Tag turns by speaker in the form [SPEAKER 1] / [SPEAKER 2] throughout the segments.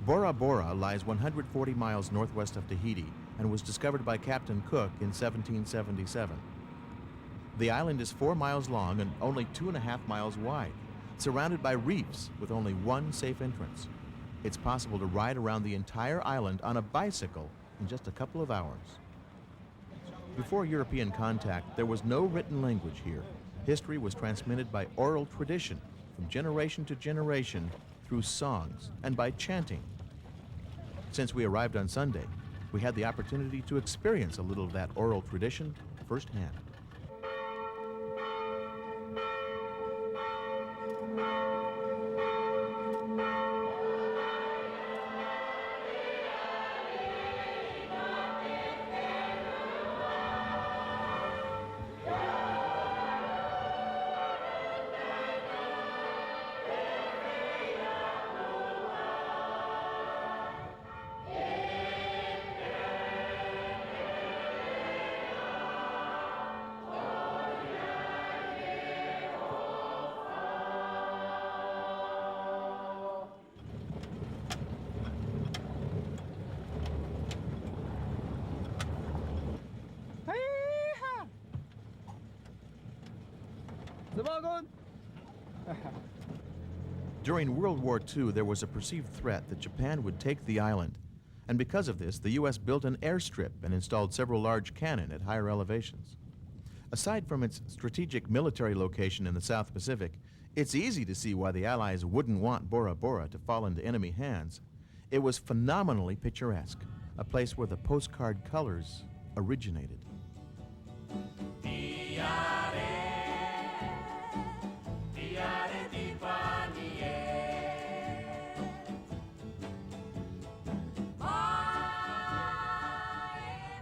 [SPEAKER 1] Bora Bora lies 140 miles northwest of Tahiti and was discovered by Captain Cook in 1777. The island is 4 miles long and only 2.5 miles wide, surrounded by reefs with only one safe entrance. It's possible to ride around the entire island on a bicycle in just a couple of hours. Before European contact, there was no written language here. History was transmitted by oral tradition from generation to generation through songs and by chanting. Since we arrived on Sunday, we had the opportunity to experience a little of that oral tradition firsthand. During World War II, there was a perceived threat that Japan would take the island, and because of this, the U.S. built an airstrip and installed several large cannon at higher elevations. Aside from its strategic military location in the South Pacific, it's easy to see why the Allies wouldn't want Bora Bora to fall into enemy hands. It was phenomenally picturesque, a place where the postcard colors originated.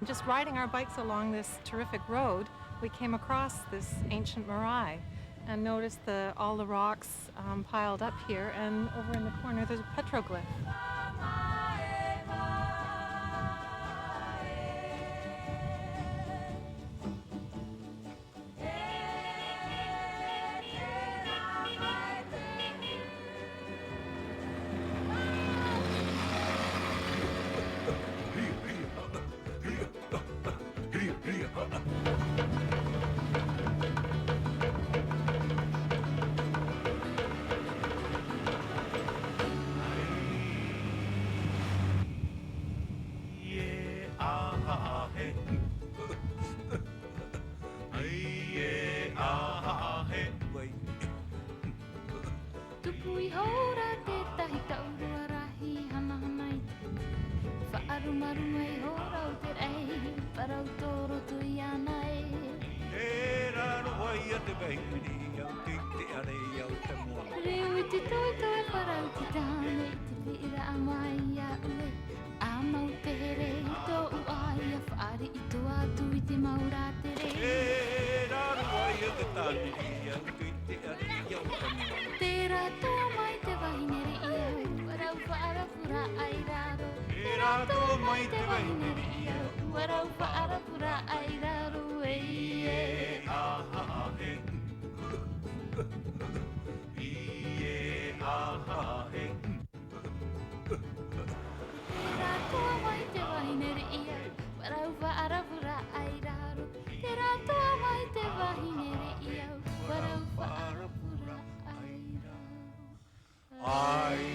[SPEAKER 2] Just riding our bikes along this terrific road, we came across this ancient marae and noticed all the rocks piled up here, and over in the corner there's a petroglyph.
[SPEAKER 3] Tupui hora te tahi taurua rahi hana hanai Whaarumarumai hora o te rei Parau toro tui anai
[SPEAKER 4] E raro wai a te beimiri au te arei au te mua
[SPEAKER 3] Reu I te toi toi parau te tāne I te pira a mai a ue A mau te here I tō uai a whaare I tō atu I te maura te rei
[SPEAKER 4] E raro wai a te tāniri au te arei au te mua
[SPEAKER 3] Tērā toa mai te wahinere I au Warau whaarapura ai raro
[SPEAKER 4] Tērā toa mai te wahinere
[SPEAKER 3] I au Warau whaarapura ai raro
[SPEAKER 4] E aha he E aha he
[SPEAKER 3] Tērā toa mai te wahinere I au Warau whaarapura ai raro Tērā toa mai te wahinere I au Warau whaarapura ai raro
[SPEAKER 4] Ai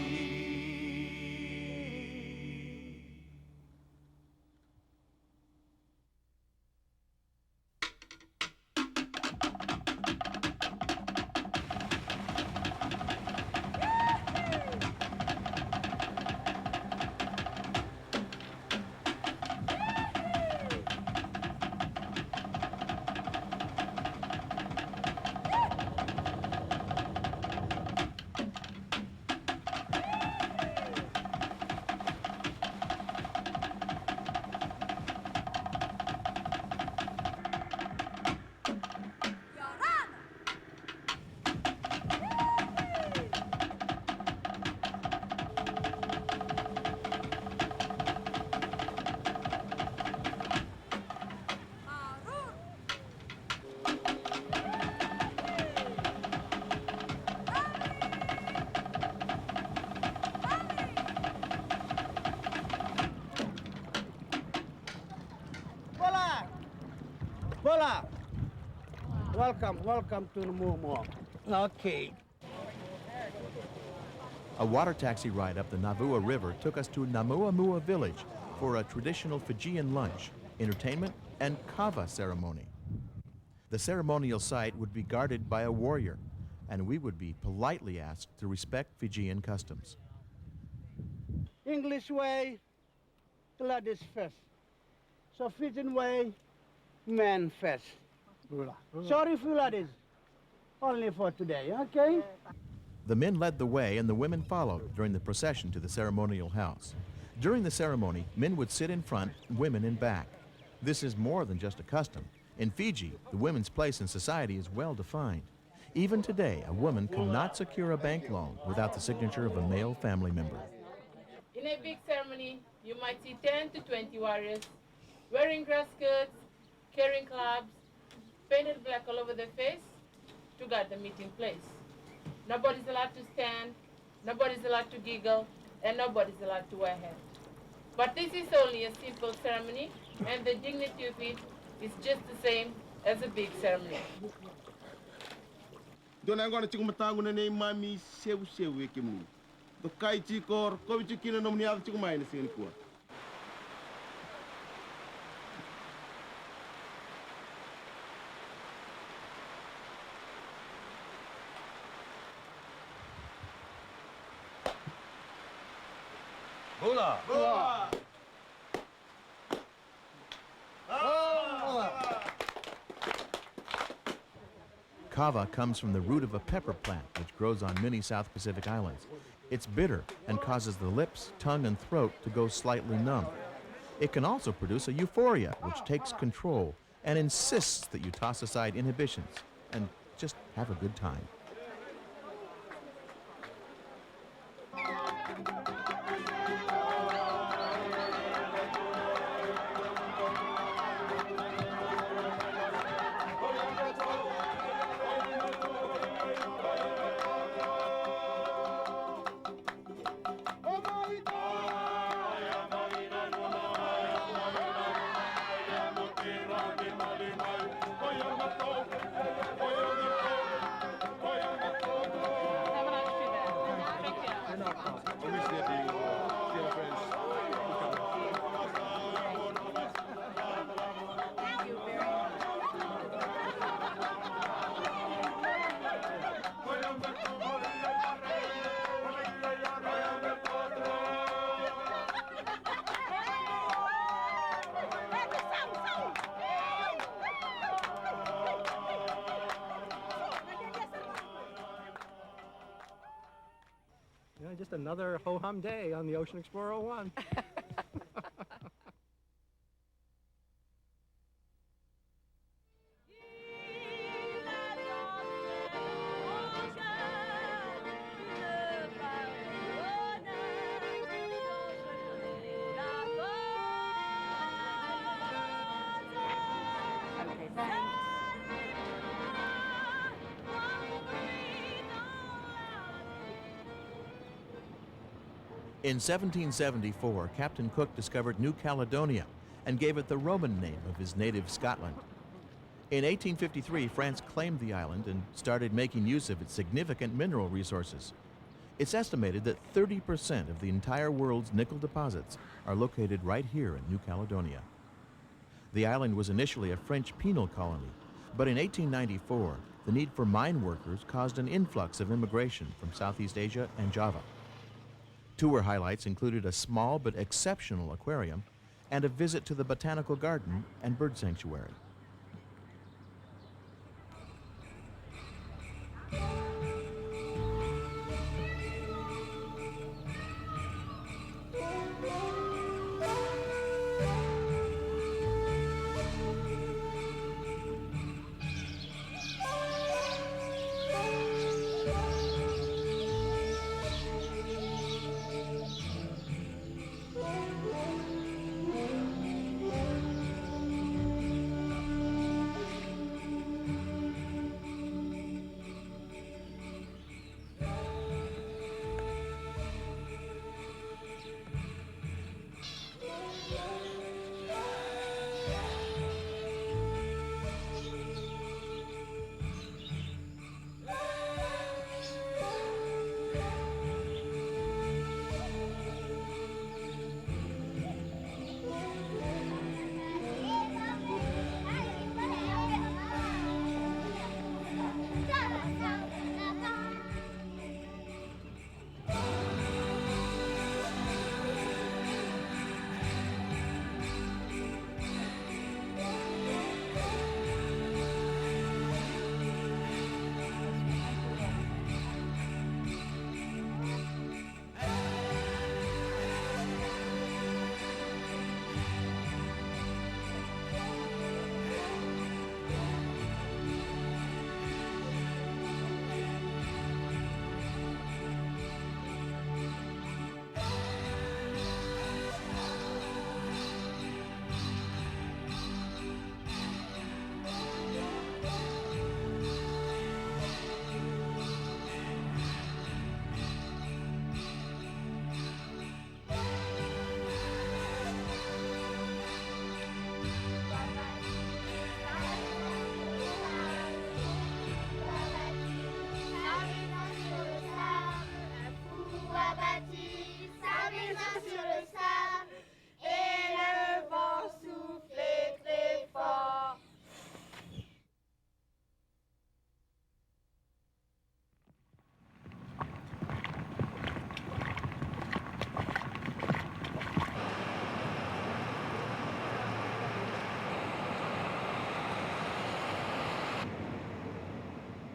[SPEAKER 5] Bola! Welcome to Mumo. Okay.
[SPEAKER 1] A water taxi ride up the Navua River took us to Namuamua village for a traditional Fijian lunch, entertainment, and kava ceremony. The ceremonial site would be guarded by a warrior, and we would be politely asked to respect Fijian customs.
[SPEAKER 5] English way, ladies first. So Fijian way, men first. Sorry for ladies. Only for today, okay?
[SPEAKER 1] The men led the way and the women followed during the procession to the ceremonial house. During the ceremony, men would sit in front, women in back. This is more than just a custom. In Fiji, the women's place in society is well defined. Even today, a woman cannot secure a bank loan without the signature of a male family member.
[SPEAKER 6] In a big ceremony, you might see 10 to 20 warriors wearing grass skirts, carrying clubs, painted black all over their face to guard the meeting place. Nobody's allowed to stand, nobody's allowed to giggle, and nobody's allowed to wear hair. But this is only a simple ceremony, and the dignity of it is just the same as a big ceremony.
[SPEAKER 7] Dona ngona chikumatangu na nei mami sewu ekimu. The kai chikor ko chikina no mni av chikumai na sin kuwa.
[SPEAKER 4] Bola!
[SPEAKER 7] Boa!
[SPEAKER 1] Kava comes from the root of a pepper plant which grows on many South Pacific islands. It's bitter and causes the lips, tongue, and throat to go slightly numb. It can also produce a euphoria which takes control and insists that you toss aside inhibitions and just have a good time.
[SPEAKER 8] Just another ho-hum day on the Ocean Explorer 01.
[SPEAKER 1] In 1774, Captain Cook discovered New Caledonia and gave it the Roman name of his native Scotland. In 1853, France claimed the island and started making use of its significant mineral resources. It's estimated that 30% of the entire world's nickel deposits are located right here in New Caledonia. The island was initially a French penal colony, but in 1894, the need for mine workers caused an influx of immigration from Southeast Asia and Java. Tour highlights included a small but exceptional aquarium and a visit to the botanical garden and bird sanctuary.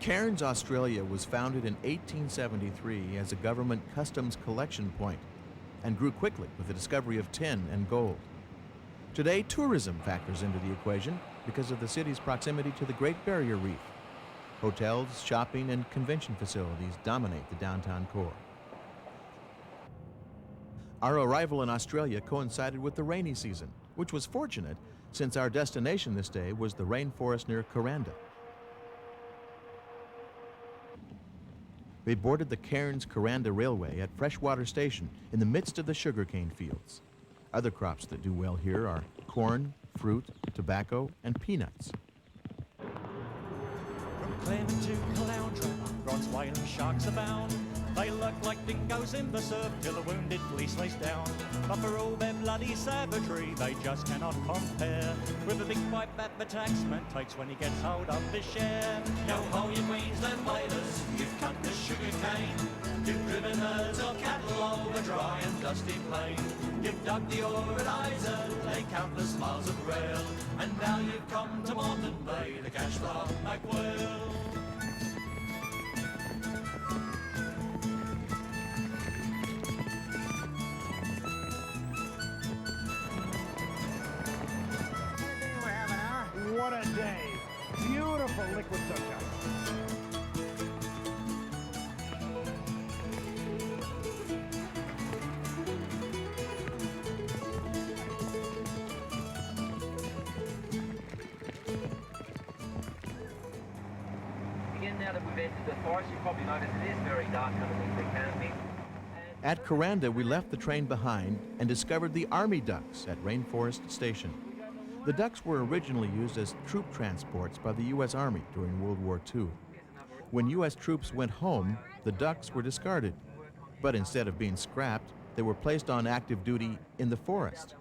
[SPEAKER 1] Cairns, Australia was founded in 1873 as a government customs collection point and grew quickly with the discovery of tin and gold. Today, tourism factors into the equation because of the city's proximity to the Great Barrier Reef. Hotels, shopping, and convention facilities dominate the downtown core. Our arrival in Australia coincided with the rainy season, which was fortunate since our destination this day was the rainforest near Kuranda. We boarded the Cairns-Kuranda Railway at Freshwater Station in the midst of the sugarcane fields. Other crops that do well here are corn, fruit, tobacco, and peanuts.
[SPEAKER 9] From Clem to Caloundra, bronze whale and sharks abound. They look like dingoes in the surf till the wounded fleece lays down. But for all their bloody savagery, they just cannot compare with the big pipe that the taxman takes when he gets hold of his share. Yo ho, you Queensland whalers, you've cut the sugar cane. You've driven herds of cattle over dry and dusty plain. You've dug the ore at Isa, laid countless miles of rail, and now you've come to Moreton Bay to catch the humpback whale.
[SPEAKER 10] What a day. Beautiful liquid sunshine.
[SPEAKER 11] Again, now that we've entered the forest, you probably notice it is very dark underneath the canopy.
[SPEAKER 1] At Kuranda, we left the train behind and discovered the Army Ducks at Rainforest Station. The ducks were originally used as troop transports by the U.S. Army during World War II. When U.S. troops went home, the ducks were discarded. But instead of being scrapped, they were placed on active duty in the forest.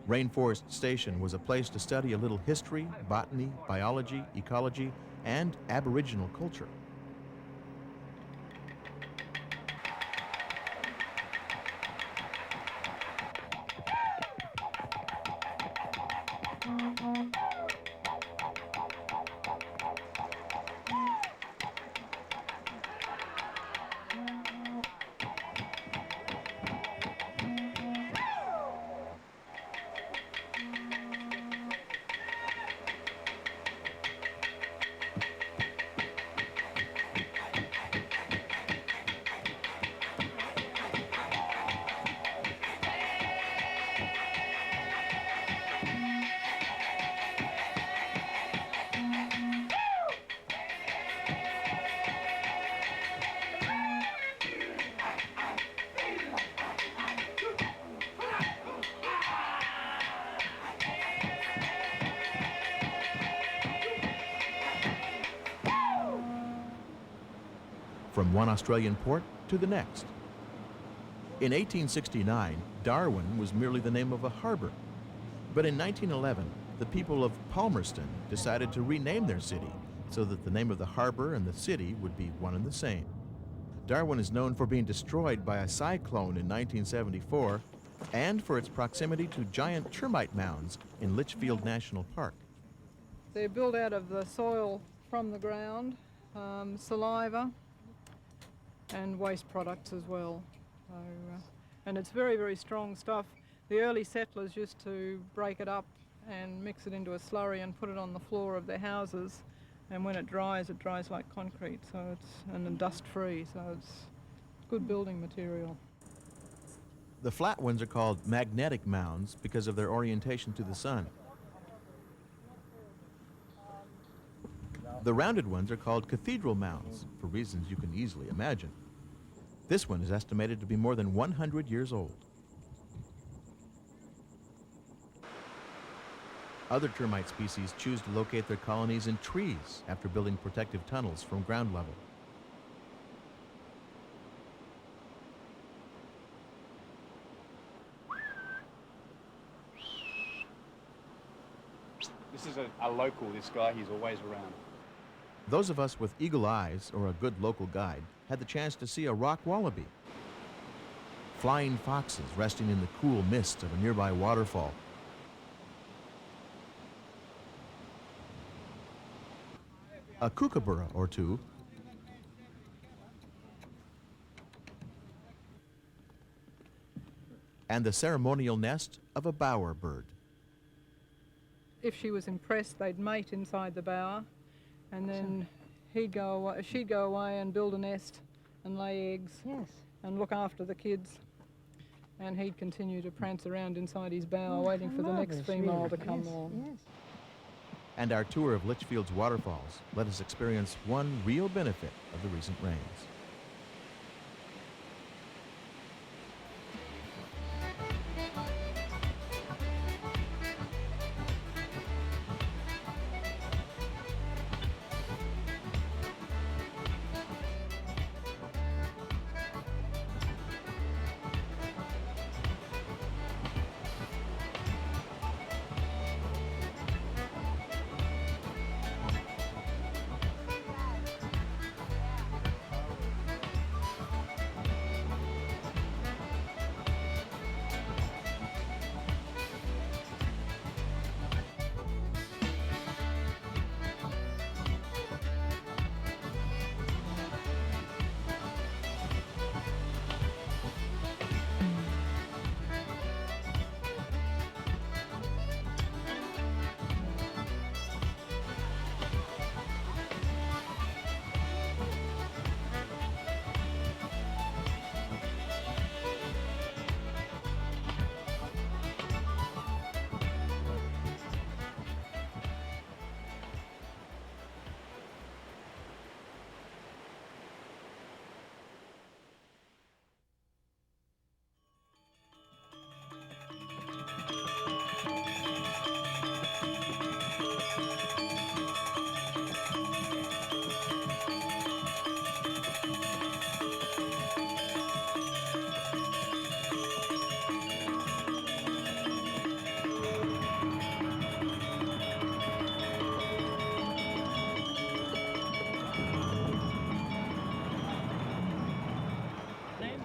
[SPEAKER 1] Rainforest Station was a place to study a little history, botany, biology, ecology, and Aboriginal culture. From one Australian port to the next. In 1869, Darwin was merely the name of a harbor. But in 1911, the people of Palmerston decided to rename their city so that the name of the harbor and the city would be one and the same. Darwin is known for being destroyed by a cyclone in 1974 and for its proximity to giant termite mounds in Litchfield National Park.
[SPEAKER 12] They're built out of the soil from the ground, saliva, and waste products as well. So, and it's very, very strong stuff. The early settlers used to break it up and mix it into a slurry and put it on the floor of their houses, and when it dries like concrete, so and dust-free, so it's good building material.
[SPEAKER 1] The flat ones are called magnetic mounds because of their orientation to the sun. The rounded ones are called cathedral mounds, for reasons you can easily imagine. This one is estimated to be more than 100 years old. Other termite species choose to locate their colonies in trees after building protective tunnels from ground level.
[SPEAKER 13] This is a local, this guy, he's always around.
[SPEAKER 1] Those of us with eagle eyes or a good local guide had the chance to see a rock wallaby. Flying foxes resting in the cool mist of a nearby waterfall. a kookaburra or two, and the ceremonial nest of a bower bird.
[SPEAKER 12] If she was impressed, they'd mate inside the bower, and then she'd go away and build a nest and lay eggs and look after the kids. And he'd continue to prance around inside his bower, waiting for the next female to come along.
[SPEAKER 1] And our tour of Litchfield's waterfalls let us experience one real benefit of the recent rains.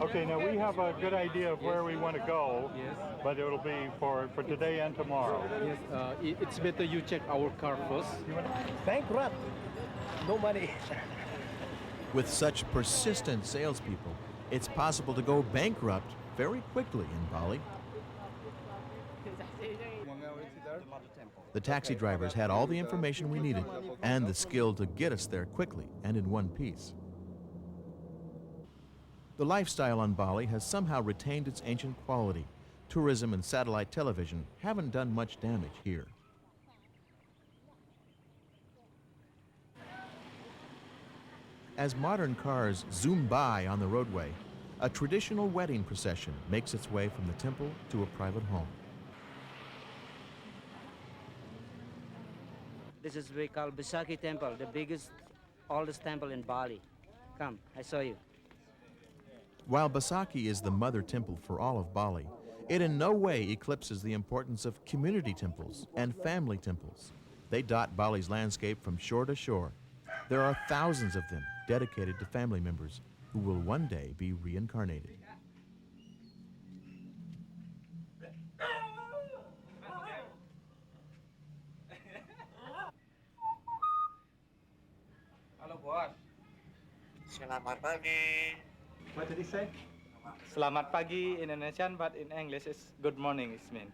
[SPEAKER 14] Okay, now we have a good idea of where we want to go, but it'll be for today and tomorrow.
[SPEAKER 8] Yes, it's better you check our car first.
[SPEAKER 10] Bankrupt. No money.
[SPEAKER 1] With such persistent salespeople, it's possible to go bankrupt very quickly in Bali. The taxi drivers had all the information we needed and the skill to get us there quickly and in one piece. The lifestyle on Bali has somehow retained its ancient quality. Tourism and satellite television haven't done much damage here. As modern cars zoom by on the roadway, a traditional wedding procession makes its way from the temple to a private home.
[SPEAKER 15] This is we call Besaki Temple, the biggest, oldest temple in Bali. Come, I show you.
[SPEAKER 1] While Besaki is the mother temple for all of Bali, it in no way eclipses the importance of community temples and family temples. They dot Bali's landscape from shore to shore. There are thousands of them dedicated to family members who will one day be reincarnated.
[SPEAKER 11] Hello, boss.
[SPEAKER 16] Selamat pagi.
[SPEAKER 8] What did he say? Selamat pagi in Indonesian, but in English it's good morning, it's mean.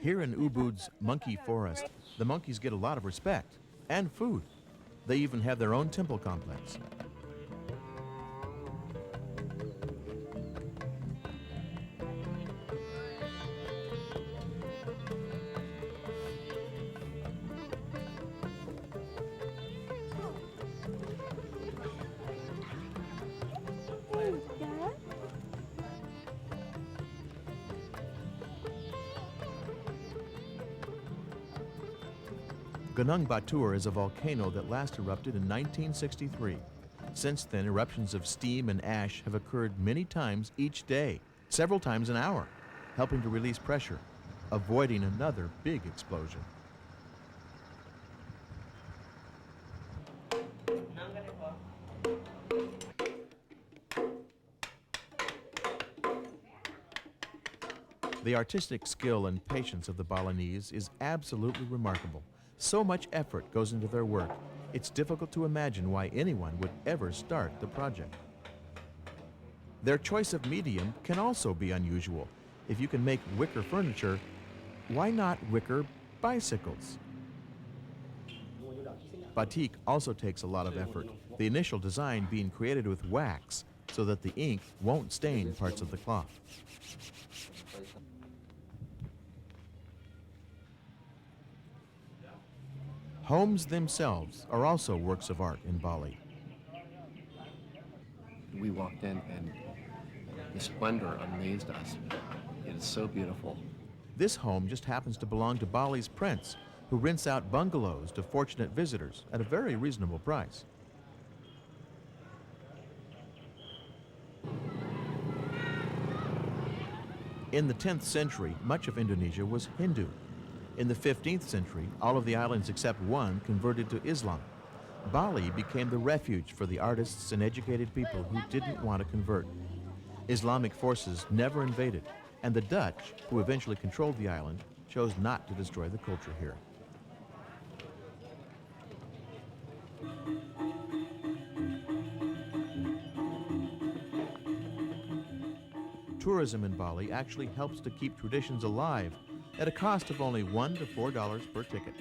[SPEAKER 1] Here in Ubud's monkey forest, the monkeys get a lot of respect and food. They even have their own temple complex. Gunung Batur is a volcano that last erupted in 1963. Since then, eruptions of steam and ash have occurred many times each day, several times an hour, helping to release pressure, avoiding another big explosion. The artistic skill and patience of the Balinese is absolutely remarkable. So much effort goes into their work, it's difficult to imagine why anyone would ever start the project. Their choice of medium can also be unusual. If you can make wicker furniture, why not wicker bicycles? Batik also takes a lot of effort, the initial design being created with wax so that the ink won't stain parts of the cloth. Homes themselves are also works of art in Bali.
[SPEAKER 17] We walked in and the splendor amazed us. It is so beautiful.
[SPEAKER 1] This home just happens to belong to Bali's prince, who rents out bungalows to fortunate visitors at a very reasonable price. In the 10th century, much of Indonesia was Hindu. In the 15th century, all of the islands except one converted to Islam. Bali became the refuge for the artists and educated people who didn't want to convert. Islamic forces never invaded, and the Dutch, who eventually controlled the island, chose not to destroy the culture here. Tourism in Bali actually helps to keep traditions alive at a cost of only $1 to $4 per ticket.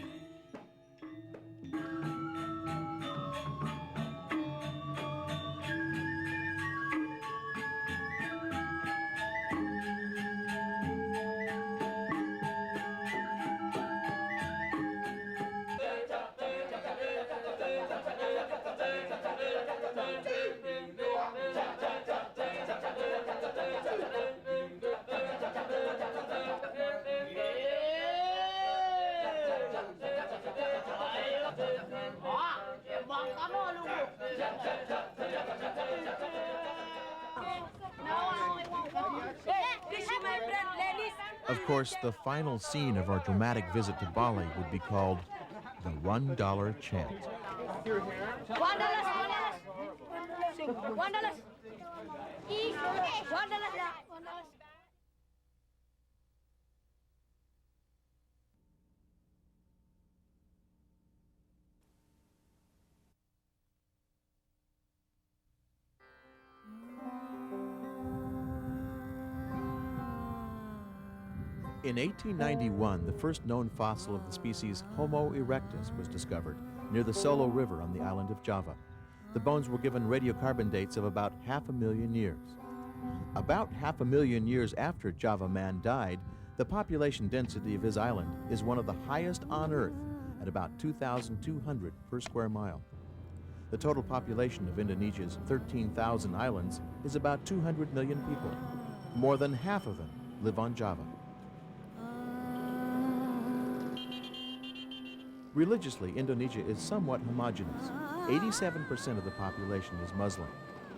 [SPEAKER 1] Of course, the final scene of our dramatic visit to Bali would be called the $1 chant. In 1891, the first known fossil of the species Homo erectus was discovered near the Solo River on the island of Java. The bones were given radiocarbon dates of about 500,000 years. About 500,000 years after Java man died, the population density of his island is one of the highest on Earth at about 2,200 per square mile. The total population of Indonesia's 13,000 islands is about 200 million people. More than half of them live on Java. Religiously, Indonesia is somewhat homogeneous. 87% of the population is Muslim,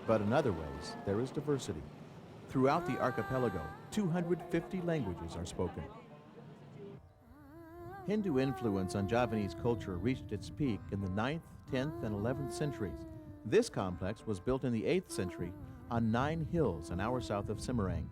[SPEAKER 1] but in other ways, there is diversity. Throughout the archipelago, 250 languages are spoken. Hindu influence on Javanese culture reached its peak in the 9th, 10th, and 11th centuries. This complex was built in the 8th century on 9 hills an hour south of Semarang.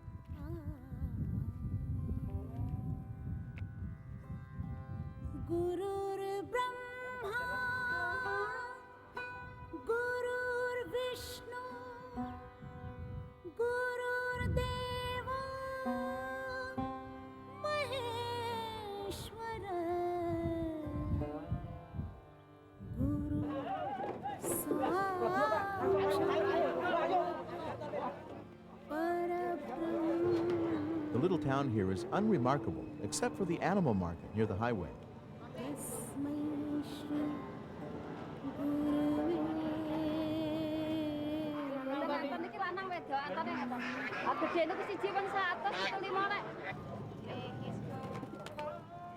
[SPEAKER 1] The little town here is unremarkable, except for the animal market near the highway.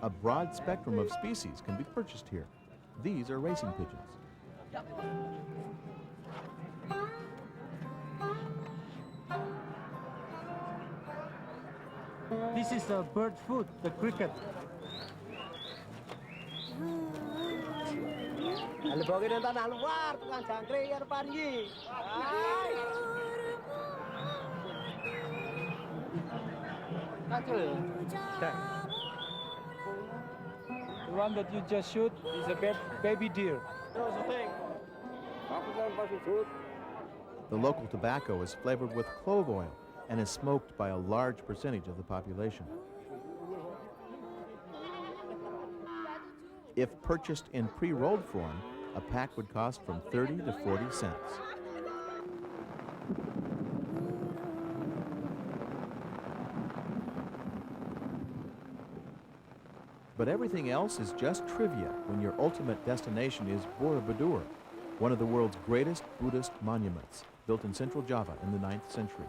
[SPEAKER 1] A broad spectrum of species can be purchased here. These are racing pigeons.
[SPEAKER 18] This is the bird food, the cricket. The one that you just shoot is a baby deer.
[SPEAKER 1] The local tobacco is flavored with clove oil and is smoked by a large percentage of the population. If purchased in pre-rolled form, a pack would cost from 30 to 40 cents. But everything else is just trivia when your ultimate destination is Borobudur, one of the world's greatest Buddhist monuments, built in central Java in the 9th century.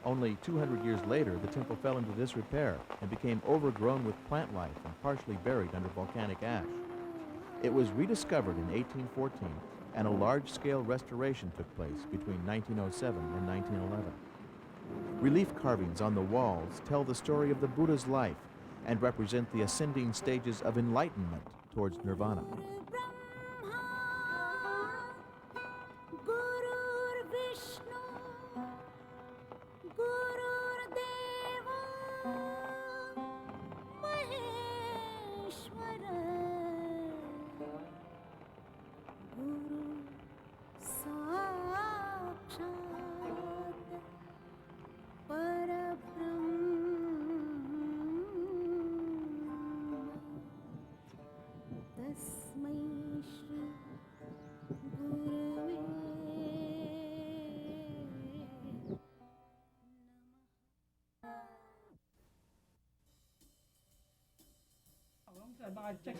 [SPEAKER 1] Only 200 years later, the temple fell into disrepair and became overgrown with plant life and partially buried under volcanic ash. It was rediscovered in 1814, and a large-scale restoration took place between 1907 and 1911. Relief carvings on the walls tell the story of the Buddha's life and represent the ascending stages of enlightenment towards nirvana.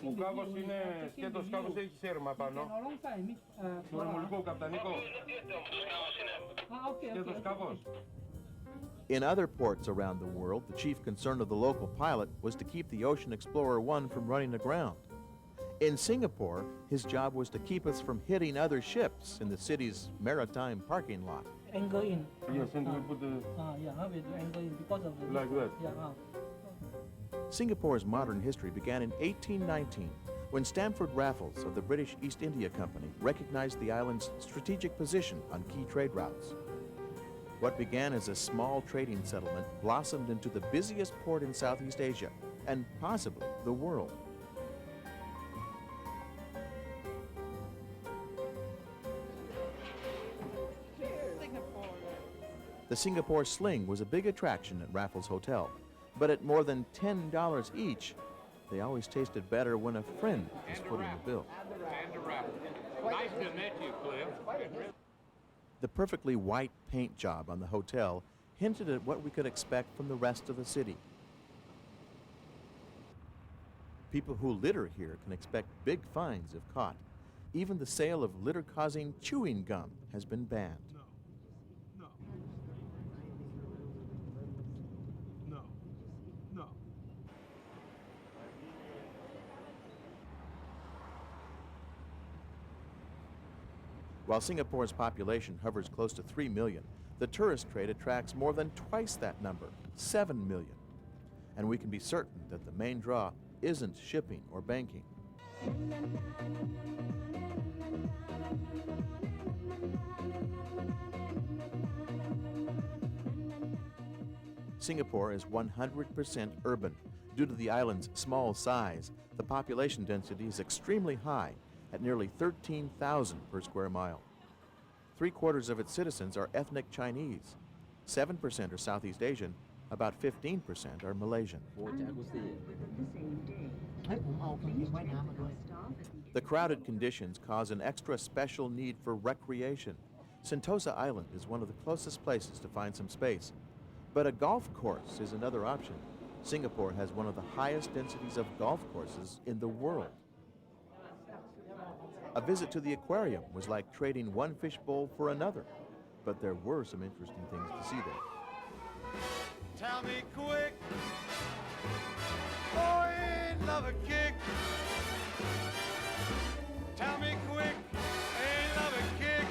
[SPEAKER 19] Ο κάβος είναι σκέτος, κάβος έχει σέρμα πάνω. Σουρεμουλικό καπτανικό. Σκέτος κάβος.
[SPEAKER 1] In other ports around the world, the chief concern of the local pilot was to keep the Ocean Explorer 1 from running aground. In Singapore, his job was to keep us from hitting other ships in the city's maritime parking lot.
[SPEAKER 18] Angle in.
[SPEAKER 19] Yes, and we put the...
[SPEAKER 18] Yeah, how we do angle in because of the...
[SPEAKER 19] Like that?
[SPEAKER 18] Yeah,
[SPEAKER 1] Singapore's modern history began in 1819 when Stamford Raffles of the British East India Company recognized the island's strategic position on key trade routes. What began as a small trading settlement blossomed into the busiest port in Southeast Asia and possibly the world. The Singapore Sling was a big attraction at Raffles Hotel, but at more than $10 each, they always tasted better when a friend was footing the bill.
[SPEAKER 19] Nice to meet you, Cliff.
[SPEAKER 1] The perfectly white paint job on the hotel hinted at what we could expect from the rest of the city. People who litter here can expect big fines if caught. Even the sale of litter-causing chewing gum has been banned. While Singapore's population hovers close to 3 million, the tourist trade attracts more than twice that number, 7 million. And we can be certain that the main draw isn't shipping or banking. Singapore is 100% urban. Due to the island's small size, the population density is extremely high, at nearly 13,000 per square mile. 3/4 of its citizens are ethnic Chinese, 7% are Southeast Asian, about 15% are Malaysian. The crowded conditions cause an extra special need for recreation. Sentosa Island is one of the closest places to find some space, but a golf course is another option. Singapore has one of the highest densities of golf courses in the world. A visit to the aquarium was like trading one fishbowl for another, but there were some interesting things to see there.
[SPEAKER 4] Tell me quick, boy, ain't love a kick. Tell me quick, ain't love a kick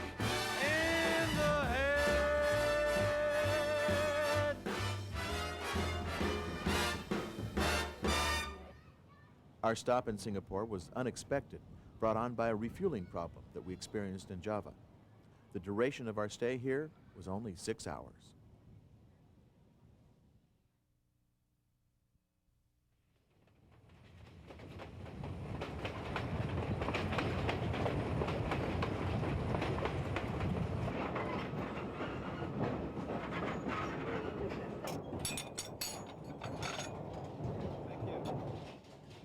[SPEAKER 4] in the head.
[SPEAKER 1] Our stop in Singapore was unexpected, brought on by a refueling problem that we experienced in Java. The duration of our stay here was only 6 hours.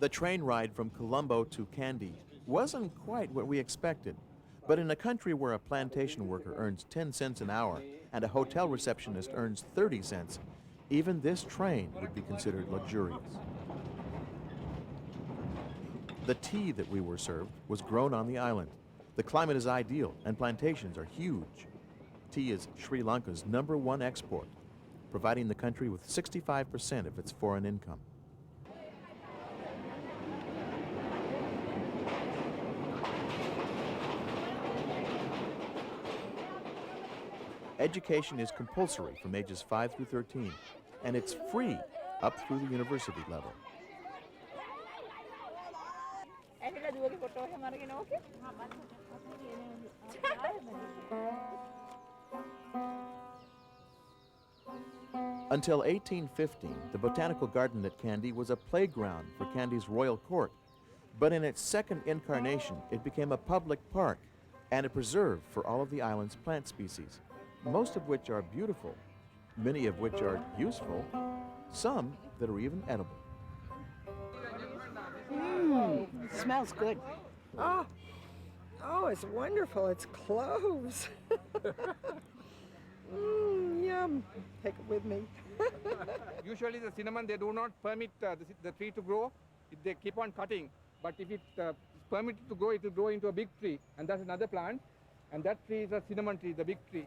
[SPEAKER 1] The train ride from Colombo to Kandy wasn't quite what we expected, but in a country where a plantation worker earns 10 cents an hour and a hotel receptionist earns 30 cents, even this train would be considered luxurious. The tea that we were served was grown on the island. The climate is ideal and plantations are huge. Tea is Sri Lanka's #1 export, providing the country with 65% of its foreign income. Education is compulsory from ages 5 through 13, and it's free up through the university level. Until 1815, the Botanical Garden at Kandy was a playground for Kandy's royal court. But in its second incarnation, it became a public park and a preserve for all of the island's plant species, most of which are beautiful, many of which are useful, some that are even edible.
[SPEAKER 20] Smells good.
[SPEAKER 21] Oh, it's wonderful. It's cloves. Yum. Take it with me.
[SPEAKER 22] Usually the cinnamon, they do not permit the tree to grow. They keep on cutting. But if it is permitted to grow, it will grow into a big tree. And that's another plant. And that tree is a cinnamon tree, the big tree.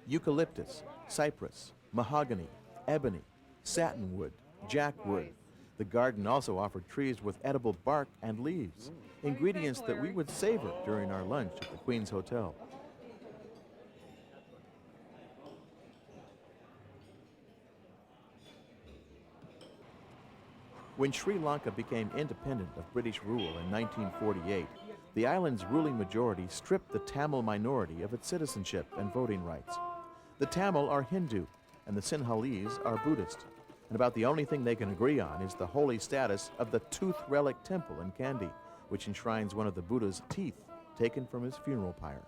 [SPEAKER 1] Eucalyptus, cypress, mahogany, ebony, satinwood, jackwood. The garden also offered trees with edible bark and leaves, ingredients that we would savor during our lunch at the Queen's Hotel. When Sri Lanka became independent of British rule in 1948, the island's ruling majority stripped the Tamil minority of its citizenship and voting rights. The Tamil are Hindu, and the Sinhalese are Buddhist. And about the only thing they can agree on is the holy status of the Tooth Relic Temple in Kandy, which enshrines one of the Buddha's teeth taken from his funeral pyre.